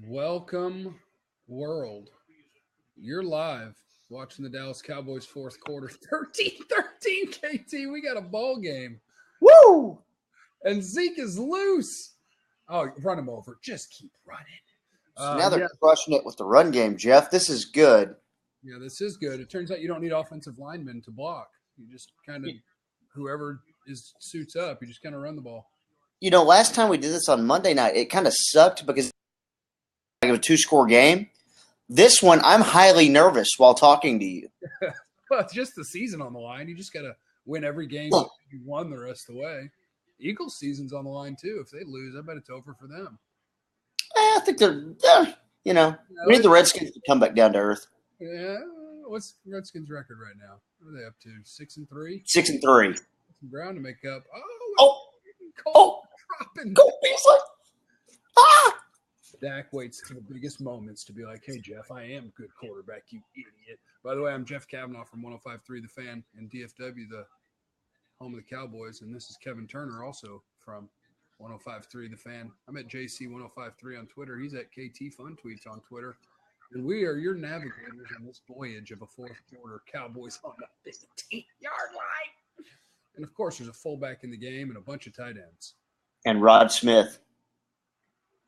Welcome, world. You're live watching the Dallas Cowboys fourth quarter. 13-13, KT. We got a ball game. Woo! And Zeke is loose. Oh, run him over. Just keep running. So now they're crushing it with the run game, Jeff. This is good. Yeah, this is good. It turns out you don't need offensive linemen to block. You just kind of, whoever suits up, you just kind of run the ball. You know, last time we did this on Monday night, it kind of sucked because it was a two-score game. This one, I'm highly nervous while talking to you. Well, it's just the season on the line. You just got to win every game you won the rest of the way. Eagles season's on the line, too. If they lose, I bet it's over for them. I think they're we need the Redskins to come back down to earth. Yeah. What's Redskins' record right now? What are they up to? 6-3? 6-3. Ground to make up. Dropping. Go Beasley. Dak waits to the biggest moments to be like, hey, Jeff, I am a good quarterback, you idiot. By the way, I'm Jeff Kavanaugh from 105.3 The Fan in DFW, the home of the Cowboys. And this is Kevin Turner, also from 105.3 The Fan. I'm at JC1053 on Twitter. He's at KT Fun Tweets on Twitter. And we are your navigators on this voyage of a fourth quarter Cowboys on the 15-yard line. And, of course, there's a fullback in the game and a bunch of tight ends. And Rod Smith.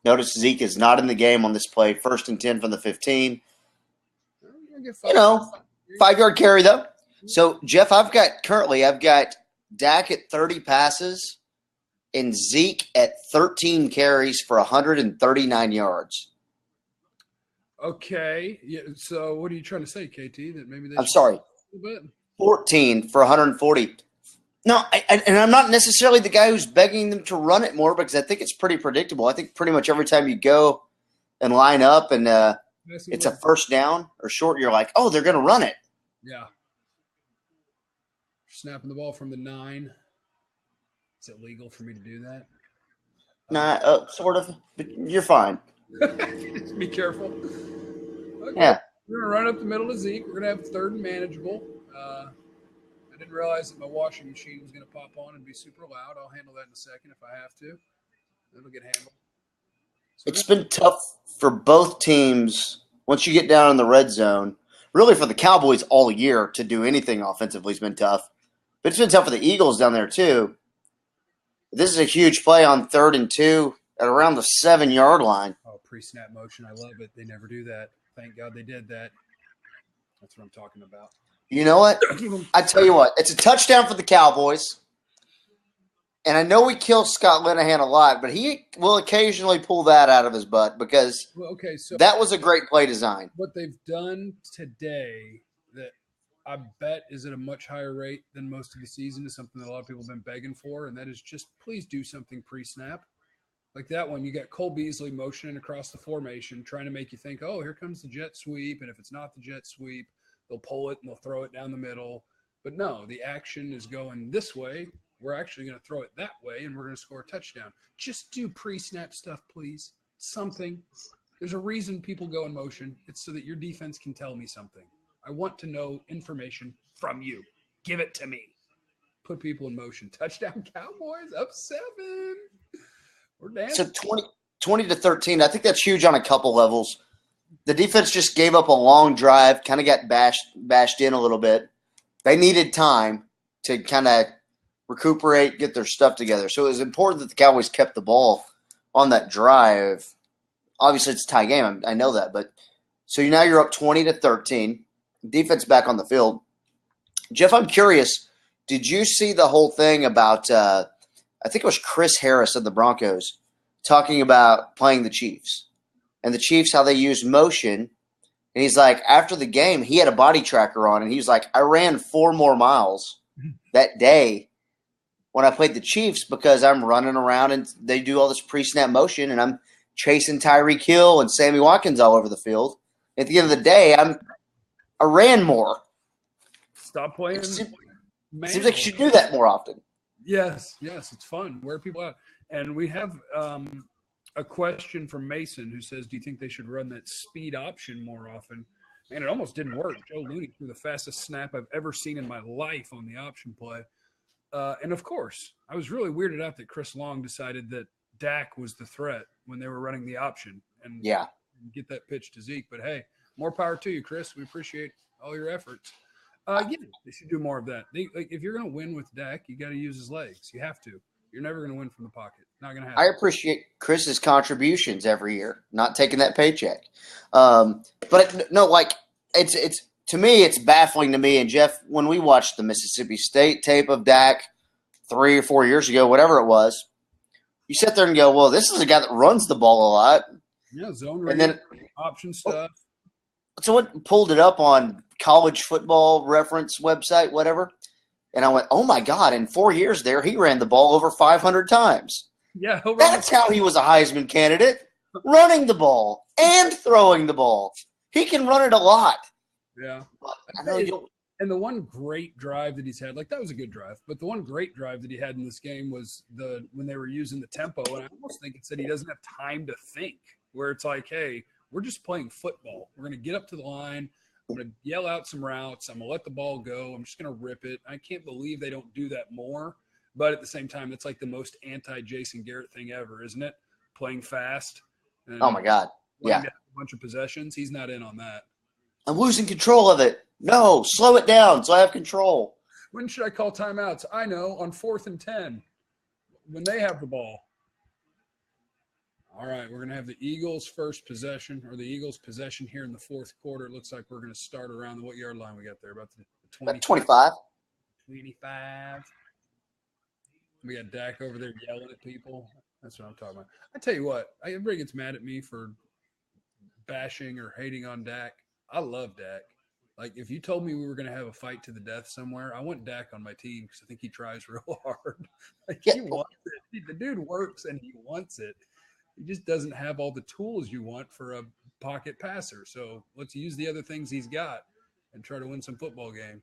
Notice Zeke is not in the game on this play. 1st and 10 from the 15. 5-yard carry, though. So, Jeff, I've got Dak at 30 passes and Zeke at 13 carries for 139 yards. Okay. Yeah. So what are you trying to say, KT? That maybe they I'm sorry. A little bit? 14 for 140. No, and I'm not necessarily the guy who's begging them to run it more because I think it's pretty predictable. I think pretty much every time you go and line up and it's a first down or short, you're like, oh, they're going to run it. Yeah. Snapping the ball from the 9. Is it legal for me to do that? Nah, sort of. But you're fine. Just be careful. Okay. Yeah. We're going to run up the middle of Zeke. We're going to have 3rd and manageable. I didn't realize that my washing machine was going to pop on and be super loud. I'll handle that in a second if I have to. It'll get handled. So it's been tough for both teams once you get down in the red zone. Really for the Cowboys all year to do anything offensively has been tough. But it's been tough for the Eagles down there too. This is a huge play on 3rd and 2 at around the 7-yard line. Oh, pre-snap motion. I love it. They never do that. Thank God they did that. That's what I'm talking about. You know what? I tell you what, it's a touchdown for the Cowboys. And I know we kill Scott Linehan a lot, but he will occasionally pull that out of his butt because so that was a great play design. What they've done today that I bet is at a much higher rate than most of the season is something that a lot of people have been begging for, and that is just please do something pre-snap. Like that one, you got Cole Beasley motioning across the formation, trying to make you think, oh, here comes the jet sweep, and if it's not the jet sweep, they'll pull it and they'll throw it down the middle. But no, the action is going this way. We're actually going to throw it that way, and we're going to score a touchdown. Just do pre-snap stuff, please. Something. There's a reason people go in motion. It's so that your defense can tell me something. I want to know information from you. Give it to me. Put people in motion. Touchdown Cowboys up 7. We're down. So 20-13, I think that's huge on a couple levels. The defense just gave up a long drive, kind of got bashed in a little bit. They needed time to kind of recuperate, get their stuff together. So it was important that the Cowboys kept the ball on that drive. Obviously, it's a tie game. I know that. But so now you're up 20-13. Defense back on the field. Jeff, I'm curious. Did you see the whole thing about I think it was Chris Harris of the Broncos talking about playing the Chiefs? And the Chiefs, how they use motion. And he's like, after the game, he had a body tracker on. And he was like, I ran 4 more miles that day when I played the Chiefs because I'm running around and they do all this pre-snap motion. And I'm chasing Tyreek Hill and Sammy Watkins all over the field. At the end of the day, I ran more. Stop playing. It seems like you should do that more often. Yes, it's fun. Wear people out. And we have a question from Mason who says, do you think they should run that speed option more often? Man, it almost didn't work. Joe Looney threw the fastest snap I've ever seen in my life on the option play. And, of course, I was really weirded out that Chris Long decided that Dak was the threat when they were running the option. and Yeah. get that pitch to Zeke. But hey, more power to you, Chris. We appreciate all your efforts. Yeah, they should do more of that. Like if you're going to win with Dak, you got to use his legs. You have to. You're never going to win from the pocket. Not going to happen. I appreciate Chris's contributions every year, not taking that paycheck. Like it's to me, it's baffling to me. And Jeff, when we watched the Mississippi State tape of Dak 3 or 4 years ago, whatever it was, you sit there and go, "Well, this is a guy that runs the ball a lot." Yeah, zone and then option stuff. So what pulled it up on college football reference website, whatever. And I went, oh, my God, in 4 years there, he ran the ball over 500 times. Yeah. That's how he was a Heisman candidate, running the ball and throwing the ball. He can run it a lot. Yeah. And the one great drive that he's had, like that was a good drive, but the one great drive that he had in this game was when they were using the tempo. And I almost think it said he doesn't have time to think, where it's like, hey, we're just playing football. We're going to get up to the line. I'm going to yell out some routes. I'm going to let the ball go. I'm just going to rip it. I can't believe they don't do that more. But at the same time, it's like the most anti-Jason Garrett thing ever, isn't it? Playing fast. And oh, my God. Yeah. A bunch of possessions. He's not in on that. I'm losing control of it. No, slow it down so I have control. When should I call timeouts? I know, on 4th and 10, when they have the ball. All right, we're going to have the Eagles' first possession, or the Eagles' possession here in the fourth quarter. It looks like we're going to start around what yard line we got there? About the 20, 25. 25. We got Dak over there yelling at people. That's what I'm talking about. I tell you what, everybody gets mad at me for bashing or hating on Dak. I love Dak. Like, if you told me we were going to have a fight to the death somewhere, I want Dak on my team because I think he tries real hard. Like, he wants it. The dude works and he wants it. He just doesn't have all the tools you want for a pocket passer. So let's use the other things he's got and try to win some football games.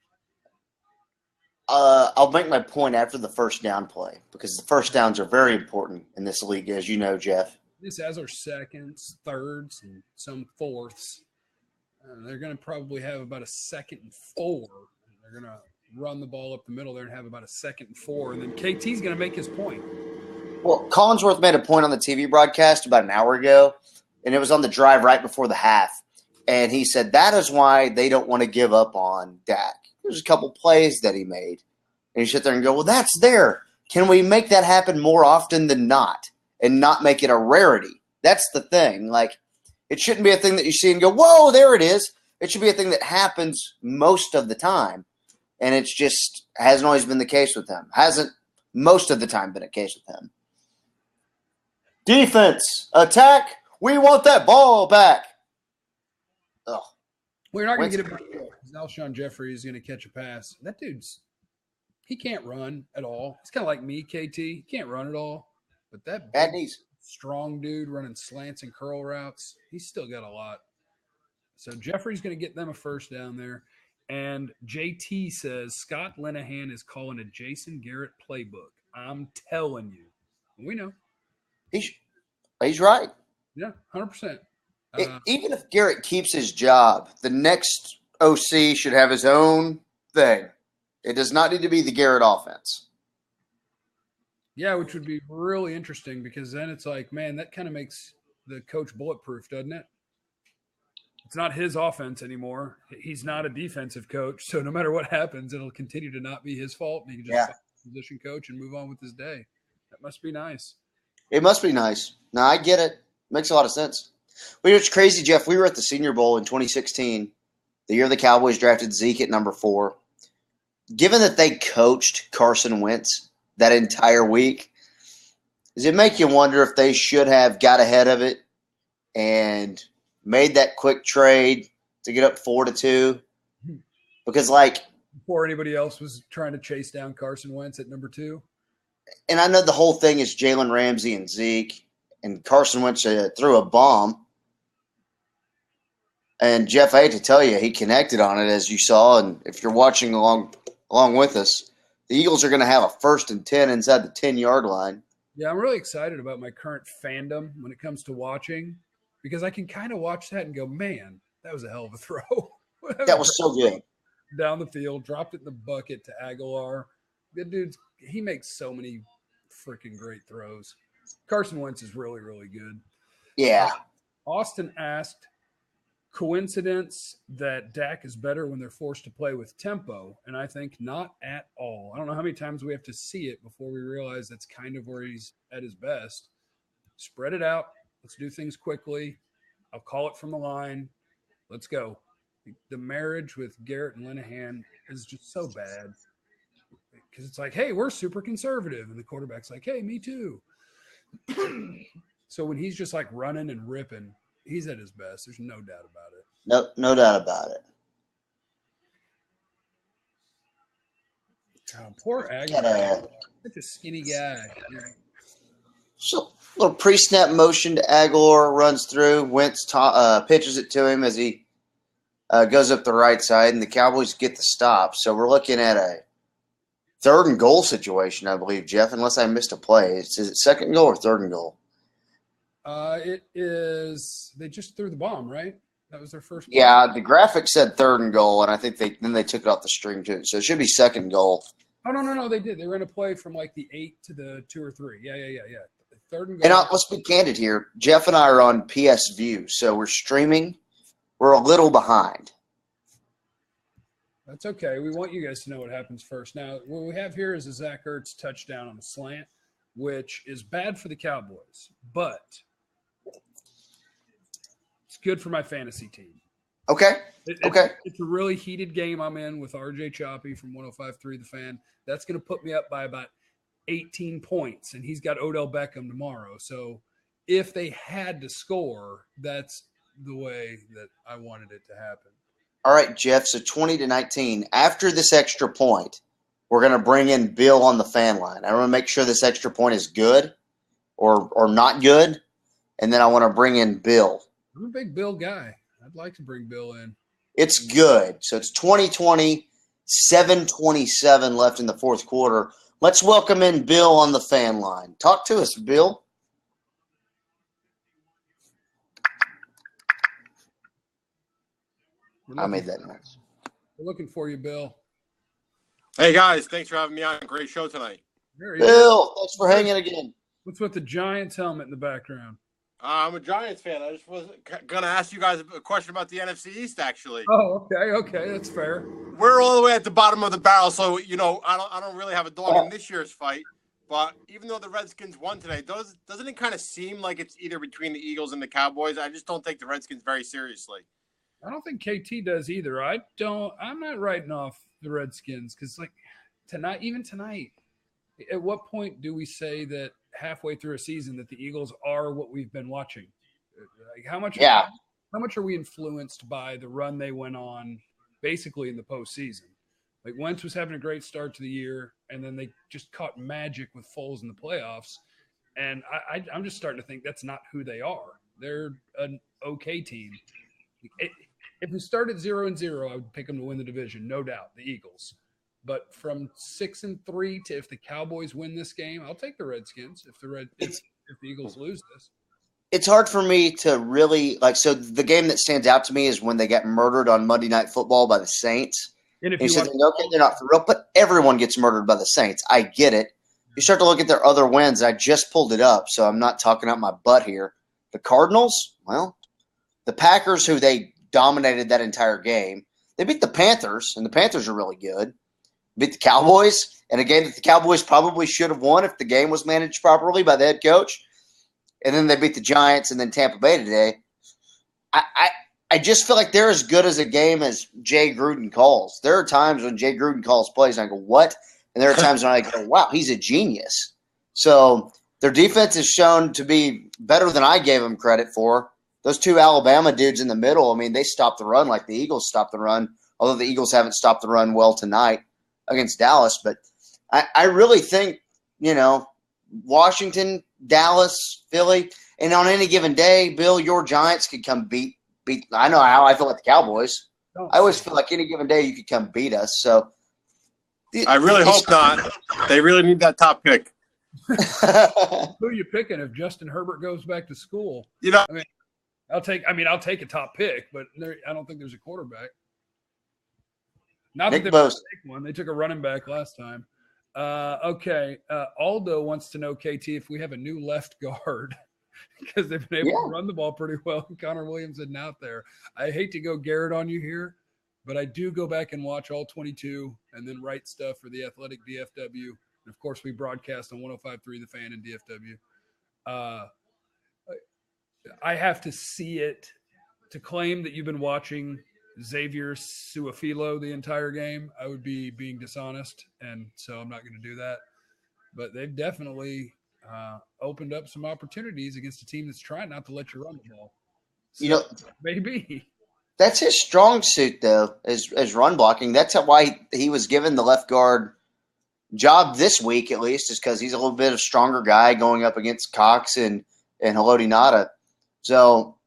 I'll make my point after the first down play because the first downs are very important in this league, as you know, Jeff. This has our seconds, thirds, and some fourths. They're going to probably have about a 2nd and 4. They're going to run the ball up the middle there and have about a 2nd and 4. And then KT's going to make his point. Well, Collinsworth made a point on the TV broadcast about an hour ago, and it was on the drive right before the half. And he said that is why they don't want to give up on Dak. There's a couple plays that he made. And you sit there and go, well, that's there. Can we make that happen more often than not and not make it a rarity? That's the thing. Like, it shouldn't be a thing that you see and go, whoa, there it is. It should be a thing that happens most of the time. And it's just hasn't always been the case with him. Hasn't most of the time been the case with him. Defense, attack, we want that ball back. Ugh. We're not going to get it back. Alshon Jeffrey is going to catch a pass. That dude's – he can't run at all. He's kind of like me, KT. He can't run at all. But that bad knees. Strong dude running slants and curl routes, he's still got a lot. So Jeffrey's going to get them a first down there. And JT says Scott Linehan is calling a Jason Garrett playbook. I'm telling you. We know. He's right. Yeah, 100%. Even if Garrett keeps his job, the next OC should have his own thing. It does not need to be the Garrett offense. Yeah, which would be really interesting because then it's like, man, that kind of makes the coach bulletproof, doesn't it? It's not his offense anymore. He's not a defensive coach. So no matter what happens, it'll continue to not be his fault. He can just find a position coach and move on with his day. That must be nice. It must be nice. No, I get it. Makes a lot of sense. Well, you know, it's crazy, Jeff. We were at the Senior Bowl in 2016, the year the Cowboys drafted Zeke at number 4. Given that they coached Carson Wentz that entire week, does it make you wonder if they should have got ahead of it and made that quick trade to get up 4-2? Because, like, before anybody else was trying to chase down Carson Wentz at number 2. And I know the whole thing is Jalen Ramsey and Zeke, and Carson Wentz threw a bomb. And Jeff, I hate to tell you, he connected on it, as you saw. And if you're watching along with us, the Eagles are going to have a 1st and 10 inside the 10-yard line. Yeah, I'm really excited about my current fandom when it comes to watching because I can kind of watch that and go, man, that was a hell of a throw. That was so good. Down the field, dropped it in the bucket to Aguilar. Good dude, he makes so many freaking great throws. Carson Wentz is really, really good. Yeah. Austin asked, coincidence that Dak is better when they're forced to play with tempo? And I think not at all. I don't know how many times we have to see it before we realize that's kind of where he's at his best. Spread it out. Let's do things quickly. I'll call it from the line. Let's go. The marriage with Garrett and Linehan is just so bad because it's like, hey, we're super conservative. And the quarterback's like, hey, me too. So when he's just like running and ripping, he's at his best. There's no doubt about it. No doubt about it. Oh, poor Aguilar. Such a skinny guy. So little pre-snap motion to Aguilar, runs through. Wentz pitches it to him as he goes up the right side, and the Cowboys get the stop. So we're looking at a 3rd and goal situation, I believe, Jeff, unless I missed a play. Is it 2nd and goal or 3rd and goal? It is. They just threw the bomb, right? That was their first play. Yeah, the graphic said 3rd and goal, and I think they took it off the string too. So it should be 2nd goal. Oh no, they did. They ran a play from like the 8 to the 2 or 3. Yeah. 3rd and goal. And let's be candid here. Jeff and I are on PS View, so we're streaming. We're a little behind. That's okay. We want you guys to know what happens first. Now, what we have here is a Zach Ertz touchdown on a slant, which is bad for the Cowboys, but it's good for my fantasy team. Okay. It's a really heated game I'm in with RJ Choppy from 105.3 The Fan. That's going to put me up by about 18 points, and he's got Odell Beckham tomorrow. So if they had to score, that's the way that I wanted it to happen. All right, Jeff, so 20-19. After this extra point, we're going to bring in Bill on the fan line. I want to make sure this extra point is good or not good, and then I want to bring in Bill. I'm a big Bill guy. I'd like to bring Bill in. It's good. So it's 20-20, 7:27 left in the 4th quarter. Let's welcome in Bill on the fan line. Talk to us, Bill. I made that noise. We're looking for you, Bill. Hey, guys. Thanks for having me on. Great show tonight. Bill, thanks for hanging again. What's with the Giants helmet in the background? I'm a Giants fan. I just was going to ask you guys a question about the NFC East, actually. Oh, okay. That's fair. We're all the way at the bottom of the barrel, so, I don't really have a dog in this year's fight. But even though the Redskins won today, doesn't it kind of seem like it's either between the Eagles and the Cowboys? I just don't take the Redskins very seriously. I don't think KT does either. I'm not writing off the Redskins because, even tonight, at what point do we say that halfway through a season that the Eagles are what we've been watching? Like how much are we influenced by the run they went on basically in the postseason? Like Wentz was having a great start to the year, and then they just caught magic with Foles in the playoffs. And I'm just starting to think that's not who they are. They're an okay team. If we started 0-0, I would pick them to win the division, no doubt, the Eagles. But from 6-3 to if the Cowboys win this game, I'll take the Redskins. If the Eagles lose this, it's hard for me to really So the game that stands out to me is when they got murdered on Monday Night Football by the Saints. And you said, okay, they're not for real, but everyone gets murdered by the Saints. I get it. You start to look at their other wins. I just pulled it up, so I'm not talking out my butt here. The Cardinals, well, the Packers, who they dominated that entire game. They beat the Panthers, and the Panthers are really good. Beat the Cowboys in a game that the Cowboys probably should have won if the game was managed properly by the head coach. And then they beat the Giants and then Tampa Bay today. I just feel like they're as good as a game as Jay Gruden calls. There are times when Jay Gruden calls plays and I go, what? And there are times when I go, wow, he's a genius. So their defense is shown to be better than I gave them credit for. Those two Alabama dudes in the middle, I mean, they stopped the run like the Eagles stopped the run, although the Eagles haven't stopped the run well tonight against Dallas. But I really think, Washington, Dallas, Philly, and on any given day, Bill, your Giants could come beat. I know how I feel like the Cowboys. I always feel like any given day you could come beat us. So I really hope not. They really need that top pick. Who are you picking if Justin Herbert goes back to school? I'll take a top pick, but I don't think there's a quarterback. Not that they take one. They took a running back last time. Okay. Aldo wants to know, KT, if we have a new left guard. because they've been able to run the ball pretty well. Connor Williams isn't out there. I hate to go Garrett on you here, but I do go back and watch all 22 and then write stuff for the Athletic DFW. And of course, we broadcast on 105.3 The Fan in DFW. I have to see it to claim that you've been watching Xavier Suafilo the entire game. I would be being dishonest, and so I'm not going to do that. But they've definitely opened up some opportunities against a team that's trying not to let you run the ball. So, maybe. That's his strong suit, though, is run blocking. That's why he was given the left guard job this week, at least, is because he's a little bit of stronger guy going up against Cox and Haloti Ngata. So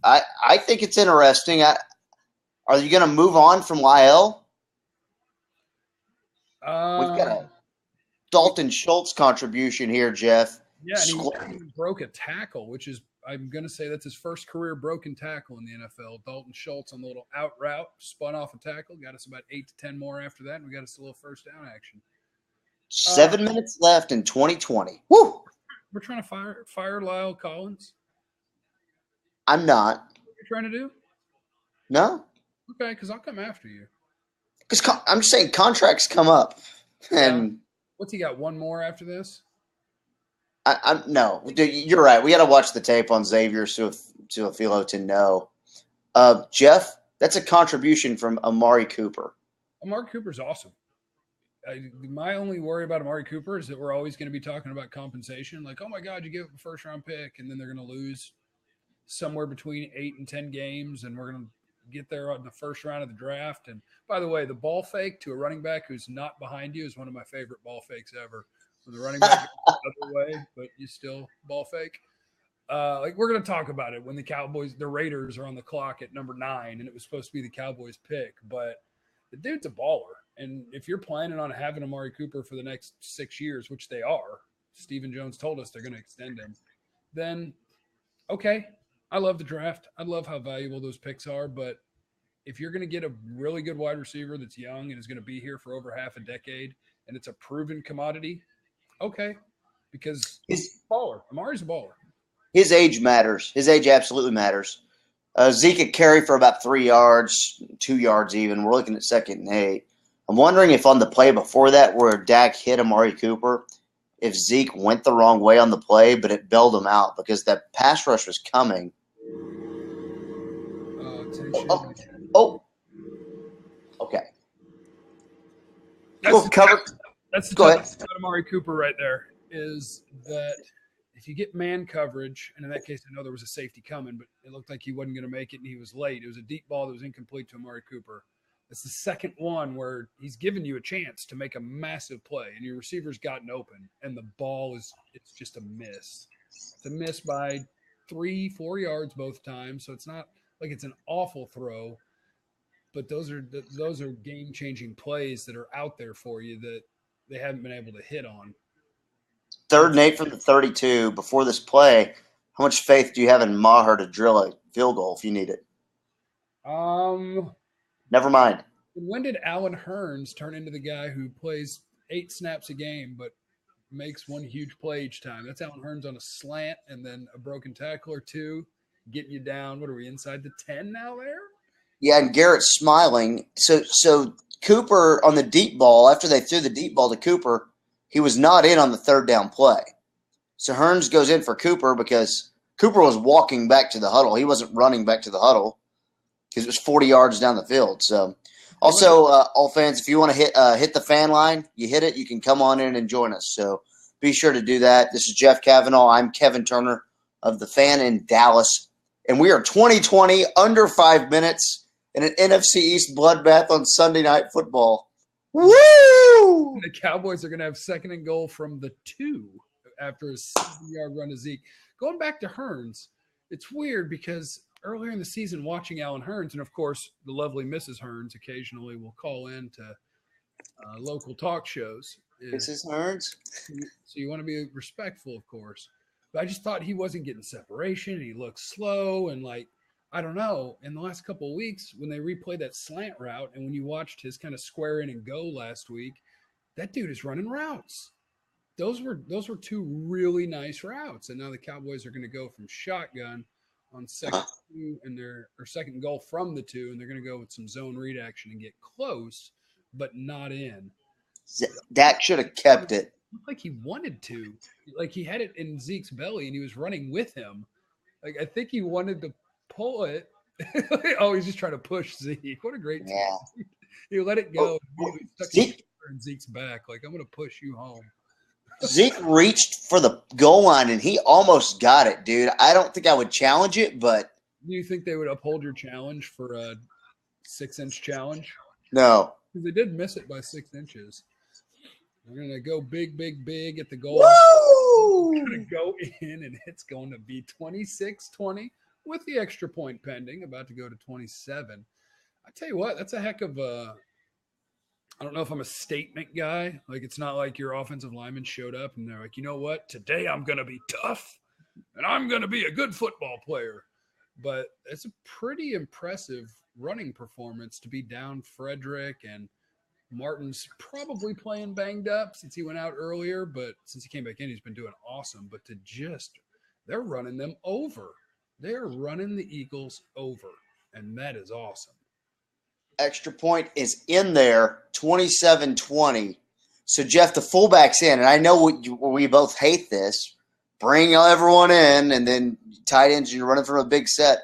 I think it's interesting. Are you going to move on from Lyle? We've got a Dalton Schultz contribution here, Jeff. Yeah, and he broke a tackle, which is, I'm going to say that's his first career broken tackle in the NFL. Dalton Schultz on the little out route, spun off a tackle, got us about 8 to 10 more after that, and we got us a little first down action. 7 minutes left in 2020. Woo! We're trying to fire Lyle Collins. I'm not. What you're trying to do? No. Okay, because I'll come after you. Because I'm just saying contracts come up. And what's he got? One more after this? No, dude, you're right. We got to watch the tape on Xavier Suafilo to know. Jeff, that's a contribution from Amari Cooper. Amari Cooper's awesome. My only worry about Amari Cooper is that we're always going to be talking about compensation. Like, oh my God, you give up a first round pick, and then they're going to lose somewhere between 8 and 10 games, and we're going to get there on the first round of the draft. And by the way, the ball fake to a running back who's not behind you is one of my favorite ball fakes ever. When the running back goes the other way, but you still ball fake. Like, we're going to talk about it when the Raiders are on the clock at number 9, and it was supposed to be the Cowboys pick, but the dude's a baller. And if you're planning on having Amari Cooper for the next 6 years, which they are, Stephen Jones told us they're going to extend him, then okay, I love the draft. I love how valuable those picks are, but if you're going to get a really good wide receiver that's young and is going to be here for over half a decade, and it's a proven commodity, okay, because he's a baller. Amari's a baller. His age matters. His age absolutely matters. Zeke could carry for about 3 yards, 2 yards even. We're looking at 2nd and 8. I'm wondering if on the play before that where Dak hit Amari Cooper, if Zeke went the wrong way on the play, but it bailed him out because that pass rush was coming. Okay. That's the toughest about Amari Cooper right there, is that if you get man coverage, and in that case I know there was a safety coming, but it looked like he wasn't going to make it and he was late. It was a deep ball that was incomplete to Amari Cooper. It's the second one where he's given you a chance to make a massive play, and your receiver's gotten open, and the ball it's just a miss. It's a miss by 3-4 yards both times, so it's not like it's an awful throw, but those are game-changing plays that are out there for you that they haven't been able to hit on. 3rd and 8 from the 32. Before this play, how much faith do you have in Maher to drill a field goal if you need it? Never mind. When did Alan Hearns turn into the guy who plays 8 snaps a game but makes one huge play each time? That's Alan Hearns on a slant and then a broken tackle or 2, getting you down. What are we, inside the 10 now there? Yeah, and Garrett's smiling. So Cooper on the deep ball, after they threw the deep ball to Cooper, he was not in on the 3rd down play. So Hearns goes in for Cooper because Cooper was walking back to the huddle. He wasn't running back to the huddle because it was 40 yards down the field. So also, all fans, if you want to hit the fan line, you hit it, you can come on in and join us. So be sure to do that. This is Jeff Kavanaugh. I'm Kevin Turner of the Fan in Dallas. And we are 2020, under 5 minutes, in an NFC East bloodbath on Sunday Night Football. Woo! The Cowboys are going to have 2nd and goal from the 2 after a 7-yard run to Zeke. Going back to Hearns, it's weird because earlier in the season, watching Alan Hearns, and of course the lovely Mrs. Hearns occasionally will call in to local talk shows. Mrs. Hearns? So you want to be respectful, of course. But I just thought he wasn't getting separation. He looked slow and I don't know, in the last couple of weeks when they replayed that slant route and when you watched his kind of square in and go last week, that dude is running routes. those were two really nice routes, and now the Cowboys are going to go from shotgun on second two and or second goal from the two, and they're going to go with some zone read action and get close, but not in. Dak should have kept it. Like he wanted to, like he had it in Zeke's belly and he was running with him. Like I think he wanted to pull it. Oh, he's just trying to push Zeke. What a great team. Yeah. He let it go. Zeke and Zeke's back. Like I'm going to push you home. Zeke reached for the goal line and he almost got it, dude. I don't think I would challenge it, but do you think they would uphold your challenge for a 6-inch challenge? No. Because they did miss it by 6 inches. They're going to go big, big, big at the goal. Woo! It's going to go in, and it's going to be 26-20 with the extra point pending, about to go to 27. I tell you what, that's a heck of a – I don't know if I'm a statement guy. Like, it's not like your offensive lineman showed up, and they're like, you know what? Today I'm going to be tough, and I'm going to be a good football player. But it's a pretty impressive running performance to be down Frederick, and Martin's probably playing banged up since he went out earlier, but since he came back in, he's been doing awesome. But they're running them over. They're running the Eagles over, and that is awesome. Extra point is in there, 27-20. So, Jeff, the fullback's in, and I know we both hate this. Bring everyone in, and then tight ends, you're running from a big set.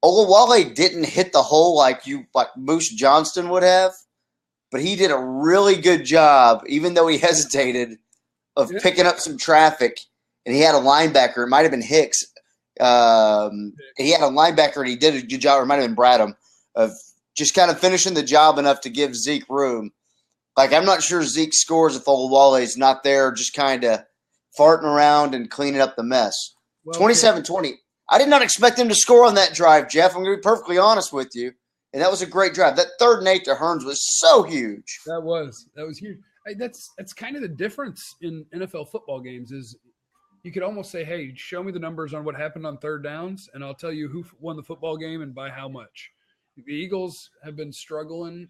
Olawale didn't hit the hole like Moose Johnston would have, but he did a really good job, even though he hesitated, of picking up some traffic. And he had a linebacker. It might have been Hicks. He had a linebacker, and he did a good job. Or it might have been Bradham, of just kind of finishing the job enough to give Zeke room. Like, I'm not sure Zeke scores if Olawale's not there, just kind of farting around and cleaning up the mess. Well, 27-20. I did not expect him to score on that drive, Jeff. I'm going to be perfectly honest with you. And that was a great drive. That 3rd and 8 to Hearns was so huge. That was huge. That's kind of the difference in NFL football games is you could almost say, hey, show me the numbers on what happened on 3rd downs, and I'll tell you who won the football game and by how much. The Eagles have been struggling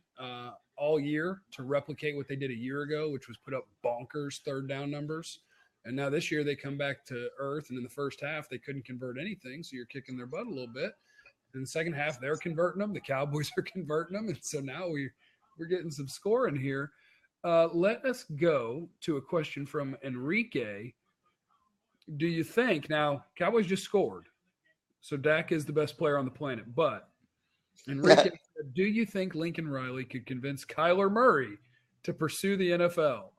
all year to replicate what they did a year ago, which was put up bonkers 3rd down numbers. And now this year they come back to earth, and in the first half they couldn't convert anything, so you're kicking their butt a little bit. In the second half, they're converting them. The Cowboys are converting them, and so now we're getting some scoring here. Let us go to a question from Enrique. Do you think – now, Cowboys just scored, so Dak is the best player on the planet, but Enrique said, do you think Lincoln Riley could convince Kyler Murray to pursue the NFL?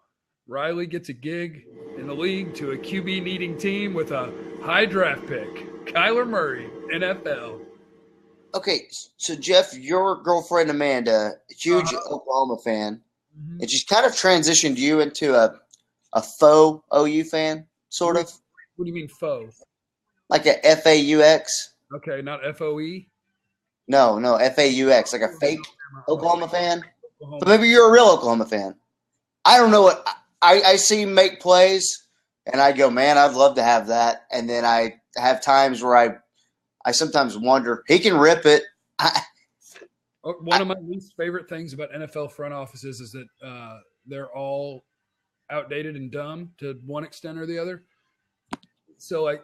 Riley gets a gig in the league to a QB-needing team with a high draft pick. Kyler Murray, NFL. Okay, so, Jeff, your girlfriend Amanda, huge Oklahoma fan, and she's kind of transitioned you into a faux OU fan, sort of. What do you mean faux? Like a FAUX. Okay, not FOE? No, FAUX, like a fake Oklahoma fan. But maybe you're a real Oklahoma fan. I don't know what – I see him make plays, and I go, man, I'd love to have that. And then I have times where I sometimes wonder, he can rip it. One of my least favorite things about NFL front offices is that they're all outdated and dumb to one extent or the other. So, like,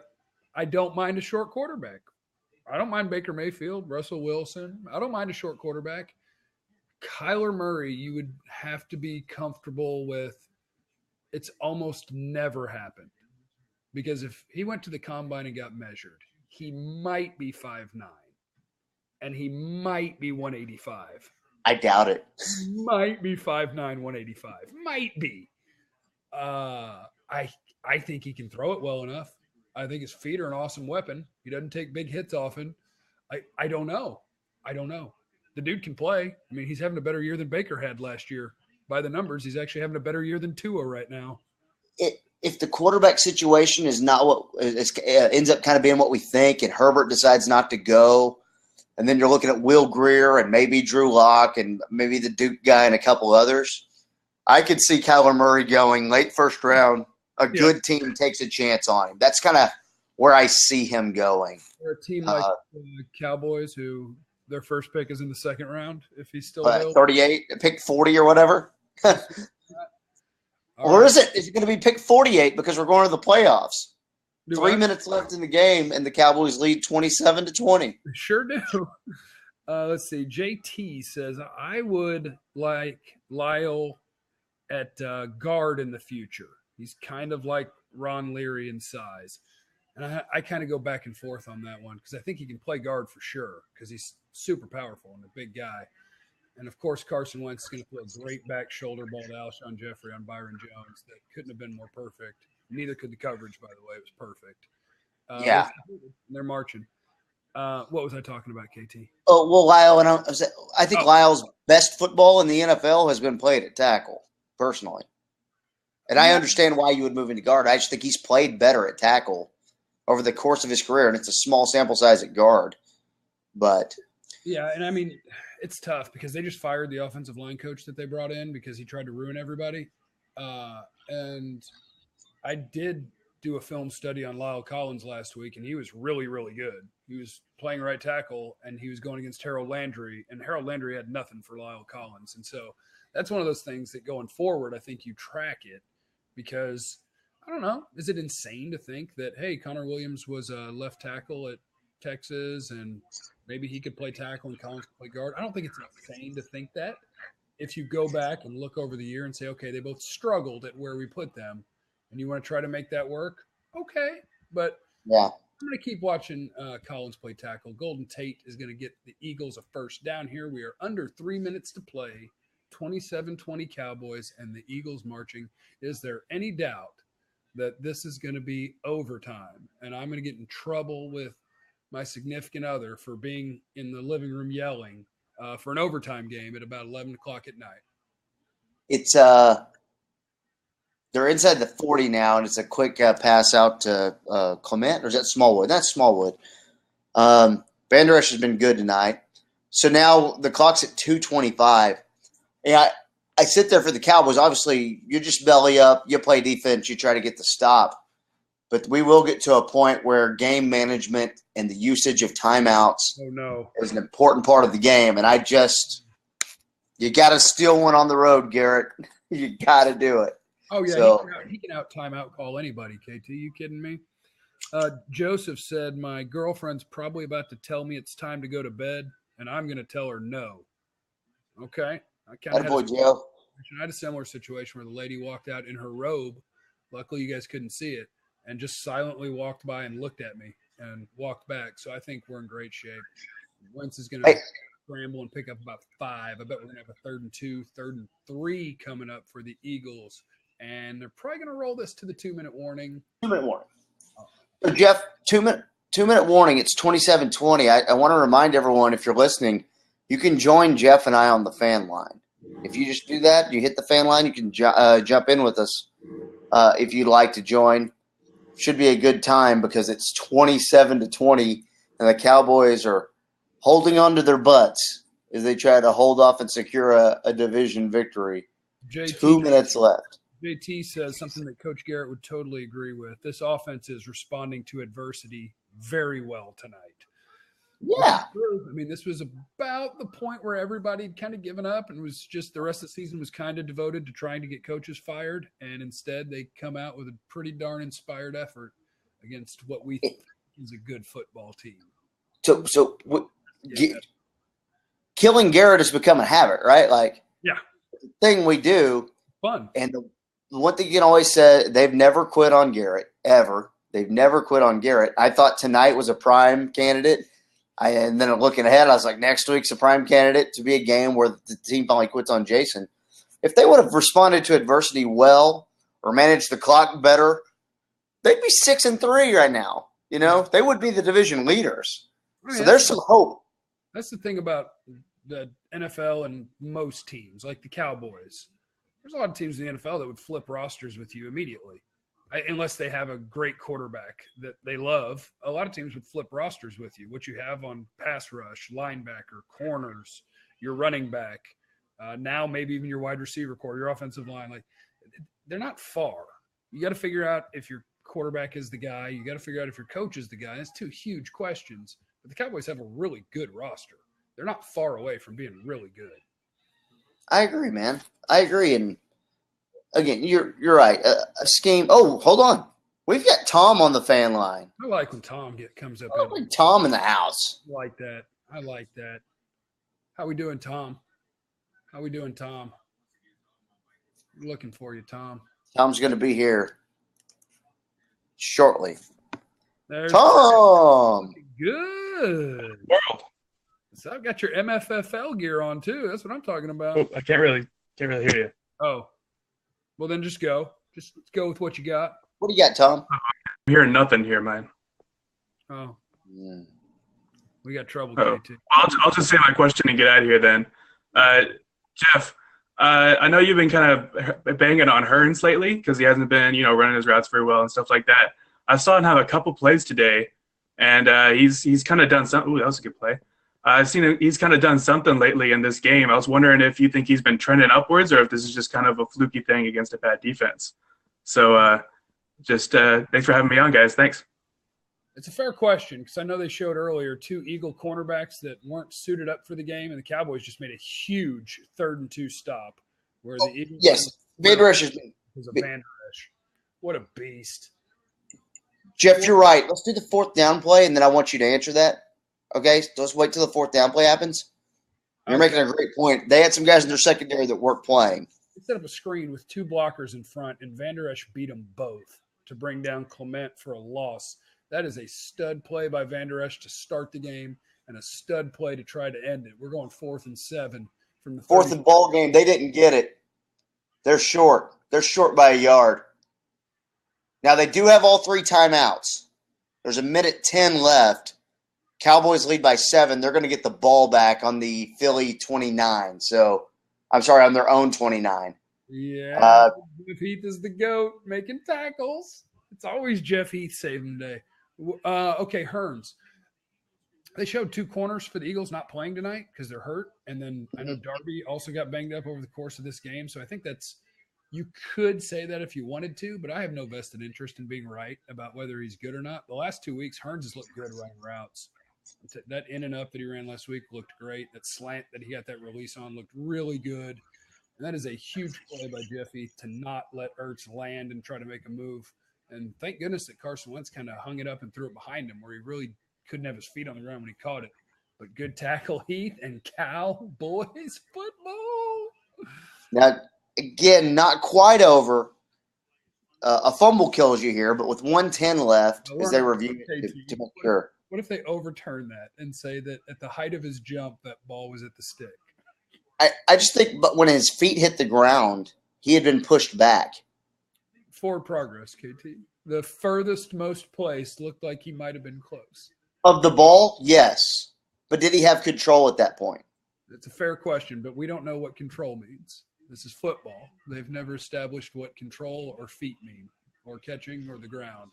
I don't mind a short quarterback. I don't mind Baker Mayfield, Russell Wilson. I don't mind a short quarterback. Kyler Murray, you would have to be comfortable with it's almost never happened. Because if he went to the combine and got measured, he might be 5'9", and he might be 185. I doubt it. Might be 5'9", 185. Might be. I think he can throw it well enough. I think his feet are an awesome weapon. He doesn't take big hits often. I don't know. The dude can play. I mean, he's having a better year than Baker had last year. By the numbers, he's actually having a better year than Tua right now. If the quarterback situation is not what ends up kind of being what we think, and Herbert decides not to go, and then you're looking at Will Grier and maybe Drew Lock and maybe the Duke guy and a couple others, I could see Kyler Murray going late 1st round. A good team takes a chance on him. That's kind of where I see him going. Or a team like the Cowboys, who their first pick is in the 2nd round, if he's still available. 38, pick 40 or whatever. Or is it? Is it going to be pick 48 because we're going to the playoffs? Do 3 minutes left in the game, and the Cowboys lead 27-20. Sure do. Let's see. JT says, I would like Lyle at guard in the future. He's kind of like Ron Leary in size. And I kind of go back and forth on that one because I think he can play guard for sure because he's super powerful and a big guy. And, of course, Carson Wentz is going to throw a great back shoulder ball to Alshon Jeffrey on Byron Jones that couldn't have been more perfect. Neither could the coverage, by the way. It was perfect. Yeah. They're marching. What was I talking about, KT? Oh, well, Lyle, and I think Lyle's best football in the NFL has been played at tackle, personally. And I understand why you would move into guard. I just think he's played better at tackle over the course of his career, and it's a small sample size at guard. But yeah, and I mean, it's tough because they just fired the offensive line coach that they brought in because he tried to ruin everybody. And I did do a film study on Lyle Collins last week, and he was really, really good. He was playing right tackle, and he was going against Harold Landry, and Harold Landry had nothing for Lyle Collins. And so that's one of those things that going forward, I think you track it because, I don't know, is it insane to think that, hey, Connor Williams was a left tackle at Texas, and maybe he could play tackle and Collins could play guard? I don't think it's insane to think that. If you go back and look over the year and say, okay, they both struggled at where we put them, and you want to try to make that work, okay. But yeah, I'm going to keep watching Collins play tackle. Golden Tate is going to get the Eagles a first down here. We are under 3 minutes to play, 27-20 Cowboys, and the Eagles marching. Is there any doubt that this is going to be overtime? And I'm going to get in trouble with my significant other for being in the living room yelling for an overtime game at about 11 o'clock at night. It's they're inside the 40 now, and it's a quick pass out to Clement, or is that Smallwood? That's Smallwood. Van Der Esch has been good tonight. So now the clock's at 2:25. Yeah, I sit there for the Cowboys. Obviously, you just belly up, you play defense, you try to get the stop. But we will get to a point where game management and the usage of timeouts is an important part of the game. And you got to steal one on the road, Garrett. You got to do it. Oh, yeah, so, he can out timeout call anybody, KT. You kidding me? Joseph said, my girlfriend's probably about to tell me it's time to go to bed, and I'm going to tell her no. Okay. I had a similar situation where the lady walked out in her robe. Luckily, you guys couldn't see it, and just silently walked by and looked at me and walked back. So I think we're in great shape. Wentz is going to scramble and pick up about 5. I bet we're going to have a 3rd and 2, 3rd and 3 coming up for the Eagles. And they're probably going to roll this to the 2-minute warning. 2-minute warning. So, Jeff, 2-minute warning. It's 27-20. I want to remind everyone, if you're listening, you can join Jeff and I on the fan line. If you just do that, you hit the fan line, you can jump in with us if you'd like to join. Should be a good time because it's 27-20, and the Cowboys are holding on to their butts as they try to hold off and secure a division victory. 2 minutes left. JT says something that Coach Garrett would totally agree with. This offense is responding to adversity very well tonight. Yeah. I mean, this was about the point where everybody had kind of given up and was just the rest of the season was kind of devoted to trying to get coaches fired. And instead they come out with a pretty darn inspired effort against what we think is a good football team. Killing Garrett has become a habit, right? Like, yeah, the thing we do. Fun. And the one thing you can always say, they've never quit on Garrett, ever. They've never quit on Garrett. I thought tonight was a prime candidate. And then looking ahead, I was like, next week's a prime candidate to be a game where the team finally quits on Jason. If they would have responded to adversity well or managed the clock better, they'd be 6-3 right now. You know, they would be the division leaders. So there's some hope. That's the thing about the NFL and most teams, like the Cowboys. There's a lot of teams in the NFL that would flip rosters with you immediately. Unless they have a great quarterback that they love, a lot of teams would flip rosters with you. What you have on pass rush, linebacker, corners, your running back, now maybe even your wide receiver core, your offensive line. Like, they're not far. You got to figure out if your quarterback is the guy. You got to figure out if your coach is the guy. That's 2 huge questions. But the Cowboys have a really good roster. They're not far away from being really good. I agree, man. I agree. And again, you're right. A scheme. Oh, hold on. We've got Tom on the fan line. I like when Tom comes up. Oh, Tom in the house. I like that. I like that. How we doing, Tom? How we doing, Tom? Looking for you, Tom. Tom's going to be here shortly. There's Tom. Good. World. So I've got your MFFL gear on too. That's what I'm talking about. Oh, I can't really hear you. Oh, well then just go. Just go with what you got. What do you got, Tom? I'm hearing nothing here, man. Oh, Yeah. we got trouble. Oh. Too. I'll just say my question and get out of here then. Jeff, I know you've been kind of banging on Hearns lately because he hasn't been, running his routes very well and stuff like that. I saw him have a couple plays today, and he's kind of done something. Ooh, that was a good play. I've seen him. He's kind of done something lately in this game. I was wondering if you think he's been trending upwards or if this is just kind of a fluky thing against a bad defense. So thanks for having me on, guys. Thanks. It's a fair question because I know they showed earlier 2 Eagle cornerbacks that weren't suited up for the game, and the Cowboys just made a huge 3rd and 2 stop where the Eagles. Yes, Vander Esch was a Vander Esch. What a beast! Jeff, you're right. Let's do the 4th down play, and then I want you to answer that. Okay, so let's wait till the 4th down play happens. You're making a great point. They had some guys in their secondary that weren't playing. They set up a screen with 2 blockers in front, and Vander Esch beat them both to bring down Clement for a loss. That is a stud play by Vander Esch to start the game and a stud play to try to end it. We're going 4th and 7 from the 4th and ball game. They didn't get it. They're short. They're short by a yard. Now, they do have all 3 timeouts. There's 1:10 left. Cowboys lead by 7. They're going to get the ball back on the Philly 29. So, I'm sorry, on their own 29. Yeah, Jeff Heath is the GOAT making tackles. It's always Jeff Heath saving the day. Okay, Hearns. They showed 2 corners for the Eagles not playing tonight because they're hurt. And then I know Darby also got banged up over the course of this game. So I think you could say that if you wanted to, but I have no vested interest in being right about whether he's good or not. The last 2 weeks, Hearns has looked good running routes. That in and up that he ran last week looked great. That slant that he got that release on looked really good. And that is a huge play by Jeff Heath to not let Ertz land and try to make a move. And thank goodness that Carson Wentz kind of hung it up and threw it behind him where he really couldn't have his feet on the ground when he caught it. But good tackle, Heath, and Cowboys football. Now, again, not quite over. A fumble kills you here, but with 1:10 left, as they review it to make sure. What if they overturn that and say that at the height of his jump, that ball was at the stick? I just think, but when his feet hit the ground, he had been pushed back. Forward progress, KT. The furthest most placed looked like he might have been close. Of the ball, yes. But did he have control at that point? It's a fair question, but we don't know what control means. This is football. They've never established what control or feet mean, or catching or the ground.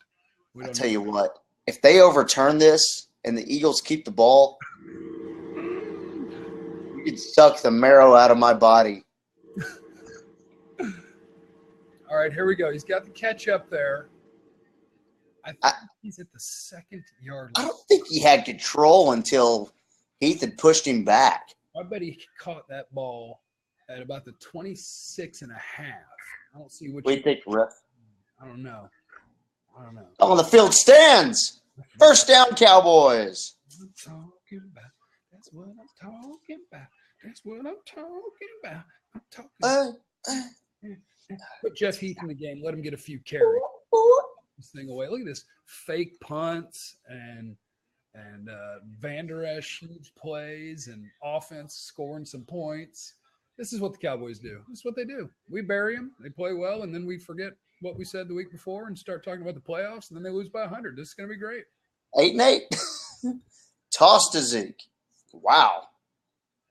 I'll tell you what. If they overturn this and the Eagles keep the ball, you could suck the marrow out of my body. All right, here we go. He's got the catch up there. I think he's at the 2nd yard line. I don't think he had control until Heath had pushed him back. I bet he caught that ball at about the 26 and a half. I don't see which. What do you think, Ref? I don't know. On the field stands. First down, Cowboys. That's what I'm talking about. That's what I'm talking about. That's what I'm talking about. I'm talking. Put Jeff Heath in the game. Let him get a few carries. This thing away. Look at this fake punts and Vander Esch huge plays and offense scoring some points. This is what the Cowboys do. This is what they do. We bury them. They play well, and then we forget what we said the week before and start talking about the playoffs, and then they lose by 100. This is going to be great. 8-8. Toss to Zeke. Wow.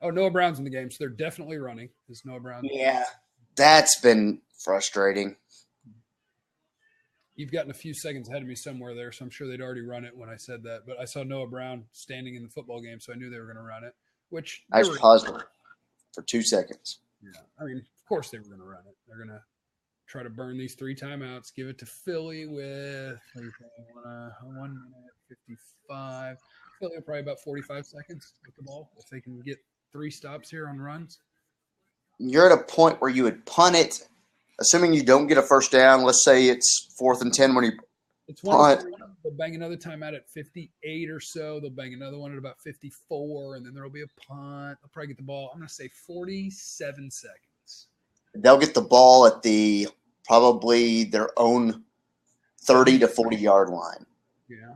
Oh, Noah Brown's in the game, so they're definitely running. Is Noah Brown? Yeah, that's been frustrating. You've gotten a few seconds ahead of me somewhere there, so I'm sure they'd already run it when I said that. But I saw Noah Brown standing in the football game, so I knew they were going to run it. Which I was puzzled for 2 seconds. Yeah, I mean, of course they were going to run it. They're going to try to burn these 3 timeouts, give it to Philly with 1 minute 55. Philly will probably about 45 seconds with the ball if they can get 3 stops here on runs. You're at a point where you would punt it assuming you don't get a first down, let's say it's 4th and 10 when you It's one punt. of three. They'll bang another timeout at 58 or so. They'll bang another one at about 54, and then there'll be a punt. They'll probably get the ball. I'm going to say 47 seconds. They'll get the ball at probably their own 30 to 40-yard line. Yeah.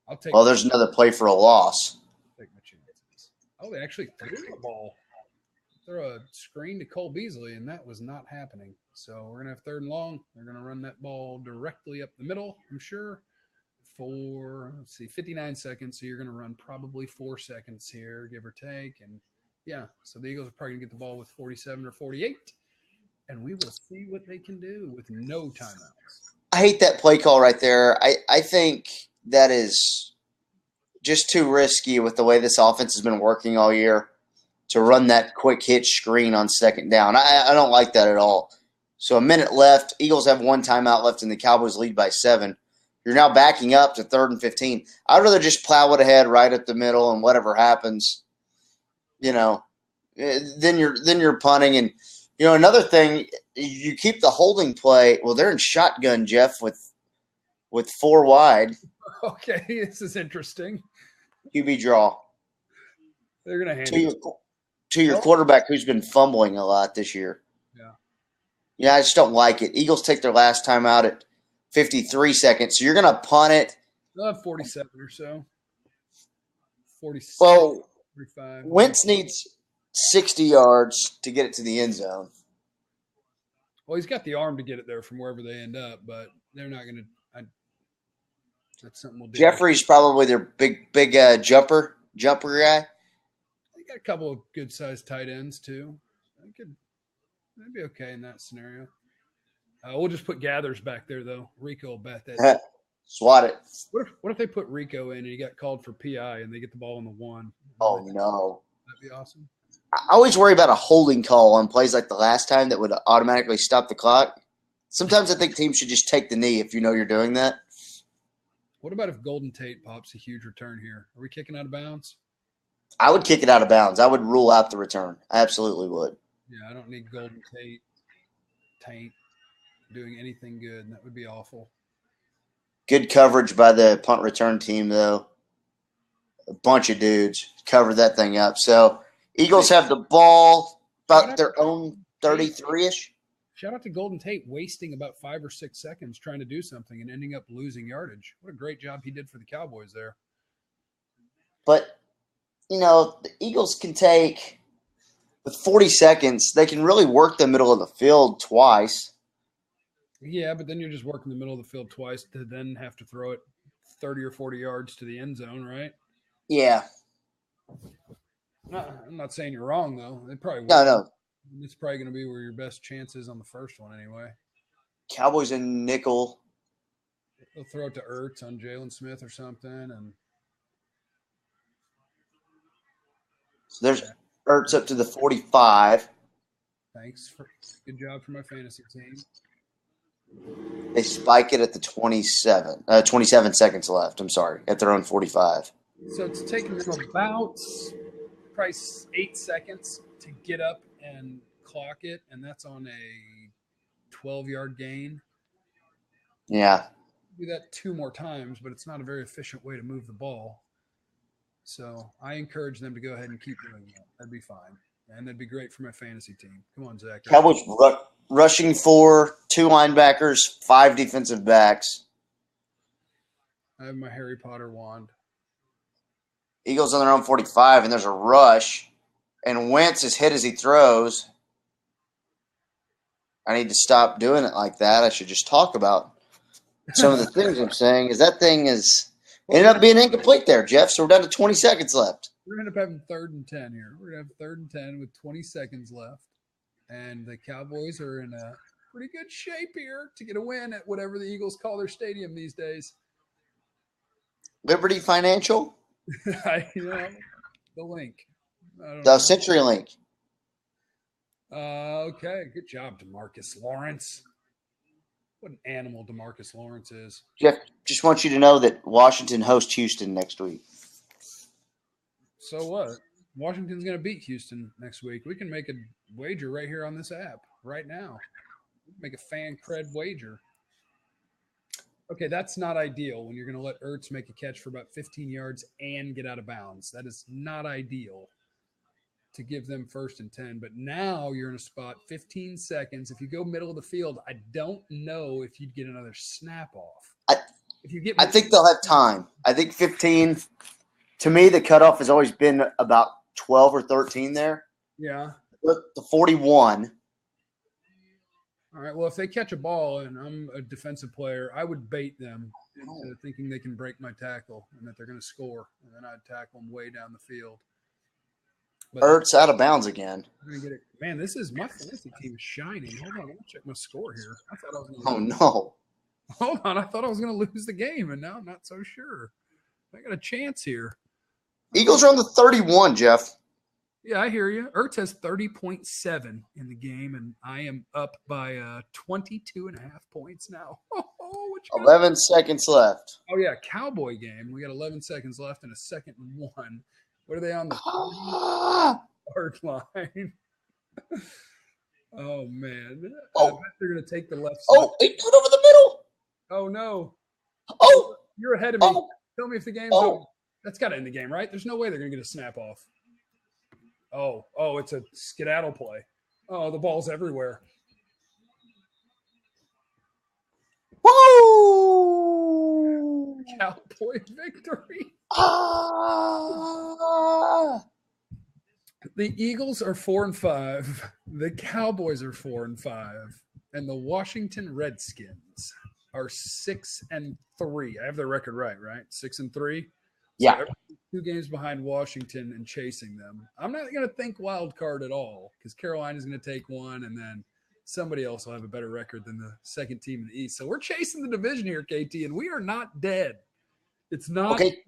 I'll take. Well, there's another play for a loss. Take my chances. Oh, they actually threw the ball. Throw a screen to Cole Beasley, and that was not happening. So we're going to have 3rd and long. They're going to run that ball directly up the middle, I'm sure, for, 59 seconds. So you're going to run probably 4 seconds here, give or take. And, yeah, so the Eagles are probably going to get the ball with 47 or 48. And we will see what they can do with no timeouts. I hate that play call right there. I think that is just too risky with the way this offense has been working all year to run that quick hitch screen on 2nd down. I don't like that at all. So a minute left. Eagles have 1 timeout left, and the Cowboys lead by 7. You're now backing up to 3rd and 15. I'd rather just plow it ahead right up the middle, and whatever happens, then you're punting. And another thing, you keep the holding play. Well, they're in shotgun, Jeff, with 4 wide. Okay, this is interesting. QB draw. They're going to hand it to your quarterback who's been fumbling a lot this year. Yeah, I just don't like it. Eagles take their last time out at 53 seconds. So you're going to punt it. They'll have 47 or so. 46. Well, 45. Wentz needs 60 yards to get it to the end zone. Well, he's got the arm to get it there from wherever they end up, but they're not going to. That's something we'll do. Jeffrey's probably their big jumper guy. They got a couple of good-sized tight ends, too. That'd be okay in that scenario. We'll just put Gathers back there, though. Rico will bat that. Swat it. What if they put Rico in and he got called for PI and they get the ball on the 1? Oh, no. That'd be awesome. I always worry about a holding call on plays like the last time that would automatically stop the clock. Sometimes I think teams should just take the knee if you know you're doing that. What about if Golden Tate pops a huge return here? Are we kicking out of bounds? I would kick it out of bounds. I would rule out the return. I absolutely would. Yeah, I don't need Golden Tate doing anything good, and that would be awful. Good coverage by the punt return team, though. A bunch of dudes covered that thing up. So Eagles have the ball about their own 33-ish. Shout out to Golden Tate wasting about 5 or 6 seconds trying to do something and ending up losing yardage. What a great job he did for the Cowboys there. But, the Eagles can take, with 40 seconds, they can really work the middle of the field twice. Yeah, but then you're just working the middle of the field twice to then have to throw it 30 or 40 yards to the end zone, right? Yeah. I'm not saying you're wrong, though. They probably No. It's probably going to be where your best chance is on the first one anyway. Cowboys in nickel. They'll throw it to Ertz on Jalen Smith or something. And so there's Ertz up to the 45. Thanks. Good job for my fantasy team. They spike it at the 27 seconds left. I'm sorry, at their own 45. So it's taking them about probably 8 seconds to get up and clock it, and that's on a 12-yard gain. Yeah. Do that 2 more times, but it's not a very efficient way to move the ball. So I encourage them to go ahead and keep doing that. That'd be fine. And that'd be great for my fantasy team. Come on, Zach. Cowboys rushing 4, 2 linebackers, 5 defensive backs. I have my Harry Potter wand. Eagles on their own 45, and there's a rush. And Wentz is hit as he throws. I need to stop doing it like that. I should just talk about some of the things I'm saying. Is that thing is ended up being incomplete there, Jeff. So we're down to 20 seconds left. We're going to end up having 3rd and 10 here. We're going to have 3rd and 10 with 20 seconds left. And the Cowboys are in a pretty good shape here to get a win at whatever the Eagles call their stadium these days. Liberty Financial? The link. The CenturyLink. Okay. Good job, DeMarcus Lawrence. What an animal DeMarcus Lawrence is. Jeff, just want you to know that Washington hosts Houston next week. So what? Washington's going to beat Houston next week. We can make a wager right here on this app right now. Make a Fancred wager. Okay, that's not ideal when you're going to let Ertz make a catch for about 15 yards and get out of bounds. That is not ideal to give them 1st and 10. But now you're in a spot, 15 seconds. If you go middle of the field, I don't know if you'd get another snap off. I think they'll have time. I think 15. To me, the cutoff has always been about 12 or 13 there. Yeah. The 41. All right. Well, if they catch a ball and I'm a defensive player, I would bait them into thinking they can break my tackle and that they're going to score. And then I'd tackle them way down the field. But Ertz out of bounds again. I'm gonna get it. Man, this is my fantasy team is shining. Hold on, I'm gonna check my score here. I thought I was gonna No. Hold on, I thought I was gonna lose the game, and now I'm not so sure. I got a chance here. Eagles are on the 31, Jeff. Yeah, I hear you. Ertz has 30.7 in the game, and I am up by 22.5 points now. What you got? 11 seconds left. Oh, yeah, Cowboy game. We got 11 seconds left and a 2nd and 1. What are they on the 30-yard line? Oh, man. I bet they're going to take the left side. Oh, they put over the middle. Oh, no. Oh. You're ahead of me. Oh. Tell me if the game's over. That's got to end the game, right? There's no way they're going to get a snap off. Oh, it's a skedaddle play. Oh, the ball's everywhere. Woo! Cowboy victory. The Eagles are 4-5. The Cowboys are 4-5. And the Washington Redskins are 6-3. I have their record right? 6-3? Yeah. So 2 games behind Washington and chasing them. I'm not going to think wild card at all because Carolina's going to take one, and then somebody else will have a better record than the second team in the East. So we're chasing the division here, KT, and we are not dead. It's not. Okay.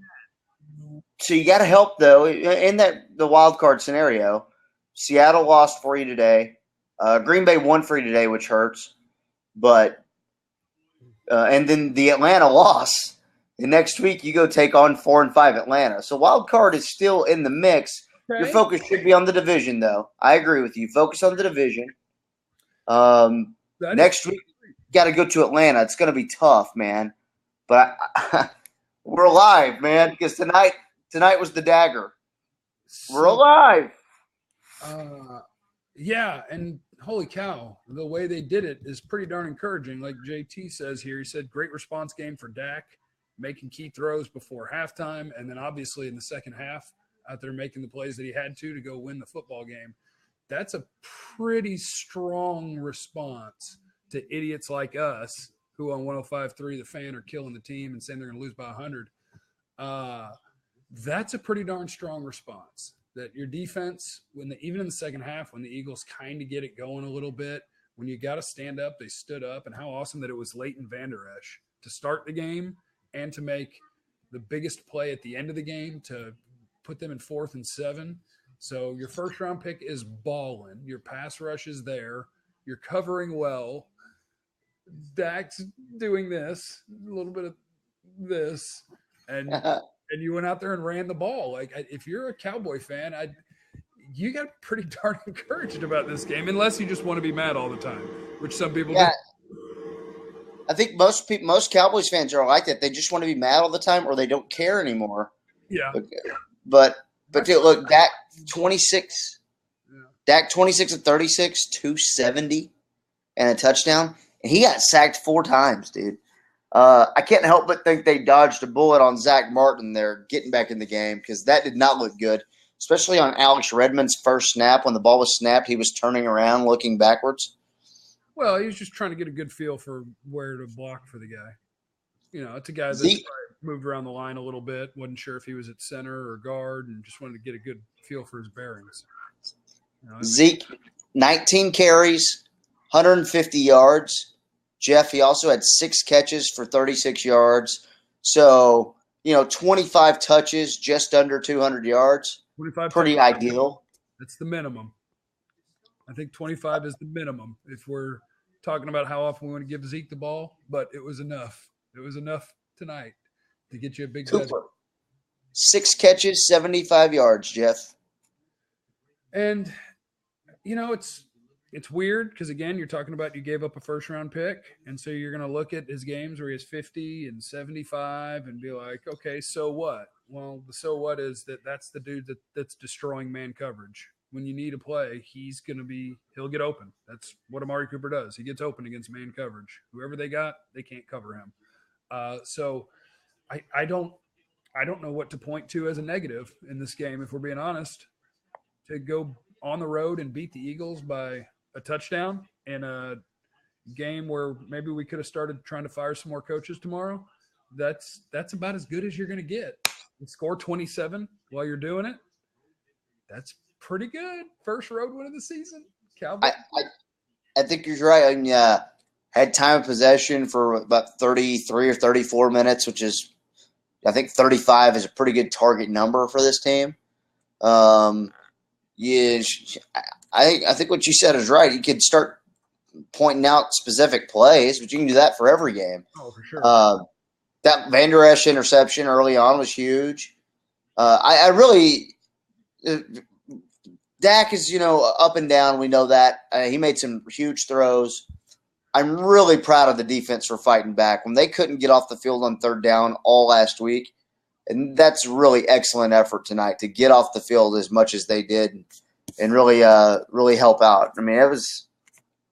So you got to help, though, in the wild card scenario. Seattle lost for you today. Green Bay won for you today, which hurts. But and then the Atlanta loss. And next week, you go take on 4-5 Atlanta. So wild card is still in the mix. Okay. Your focus should be on the division, though. I agree with you. Focus on the division. Next week, you got to go to Atlanta. It's going to be tough, man. But we're alive, man, because tonight was the dagger. We're alive. Yeah, and holy cow, the way they did it is pretty darn encouraging. Like JT says here, he said, great response game for Dak, making key throws before halftime, and then obviously in the second half out there making the plays that he had to go win the football game. That's a pretty strong response to idiots like us who on 105.3 The Fan are killing the team and saying they're going to lose by 100. That's a pretty darn strong response. That your defense, even in the second half, when the Eagles kind of get it going a little bit, when you got to stand up, they stood up, and how awesome that it was Leighton Vander Esch to start the game and to make the biggest play at the end of the game to put them in 4th and 7. So your first-round pick is balling. Your pass rush is there. You're covering well. Dak's doing this, a little bit of this, and you went out there and ran the ball. Like, if you're a Cowboy fan, you got pretty darn encouraged about this game, unless you just want to be mad all the time, which some people do. I think most Cowboys fans are like that. They just want to be mad all the time, or they don't care anymore. Yeah. But dude, look, Dak 26. Yeah. Dak 26 of 36, 270, and a touchdown. And he got sacked 4 times, dude. I can't help but think they dodged a bullet on Zach Martin there, getting back in the game, because that did not look good, especially on Alex Redmond's first snap. When the ball was snapped, he was turning around, looking backwards. Well, he was just trying to get a good feel for where to block for the guy. You know, it's a guy that moved around the line a little bit, wasn't sure if he was at center or guard, and just wanted to get a good feel for his bearings. You know, Zeke, 19 carries, 150 yards. Jeff, he also had 6 catches for 36 yards. So, 25 touches, just under 200 yards. 25 Pretty ideal. That's the minimum. I think 25 is the minimum if we're talking about how often we want to give Zeke the ball, but it was enough. It was enough tonight to get you a big Cooper. 6 catches, 75 yards, Jeff. And it's weird because again, you're talking about you gave up a first round pick, and so you're going to look at his games where he has 50 and 75 and be like, okay, so what? Well, the so what is that's the dude that's destroying man coverage. When you need a play, he'll get open. That's what Amari Cooper does. He gets open against man coverage. Whoever they got, they can't cover him. So I don't know what to point to as a negative in this game, if we're being honest. To go on the road and beat the Eagles by a touchdown in a game where maybe we could have started trying to fire some more coaches tomorrow, that's about as good as you're going to get. You score 27 while you're doing it. That's pretty good. First road win of the season. Cowboys. I think you're right. I mean, had time of possession for about 33 or 34 minutes, which is, I think 35 is a pretty good target number for this team. Yeah, I think what you said is right. You could start pointing out specific plays, but you can do that for every game. Oh, for sure. That Van Der Esch interception early on was huge. I really Dak is, up and down. We know that. He made some huge throws. I'm really proud of the defense for fighting back. When they couldn't get off the field on third down all last week, and that's really excellent effort tonight to get off the field as much as they did and really help out. I mean, it was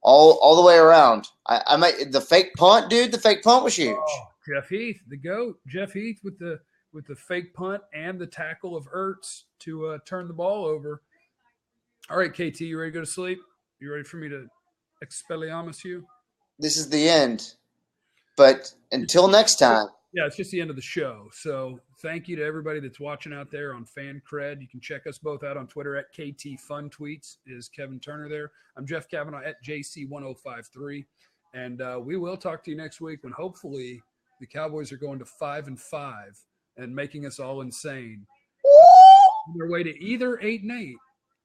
all the way around. I might the fake punt, dude. The fake punt was huge. Oh, Jeff Heath, the GOAT. Jeff Heath with the fake punt and the tackle of Ertz to turn the ball over. All right, KT, you ready to go to sleep? You ready for me to Expelliarmus you? This is the end. But until next time. Yeah, it's just the end of the show. So thank you to everybody that's watching out there on Fancred. You can check us both out on Twitter at KT Fun Tweets. Is Kevin Turner there? I'm Jeff Kavanaugh at JC1053. And we will talk to you next week when hopefully the Cowboys are going to 5-5 and making us all insane. On their way to either 8-8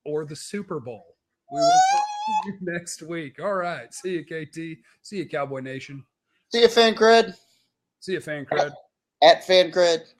or the Super Bowl. We will talk to you next week. All right. See you, KT. See you, Cowboy Nation. See you, Fancred. See you, Fancred. At Fancred.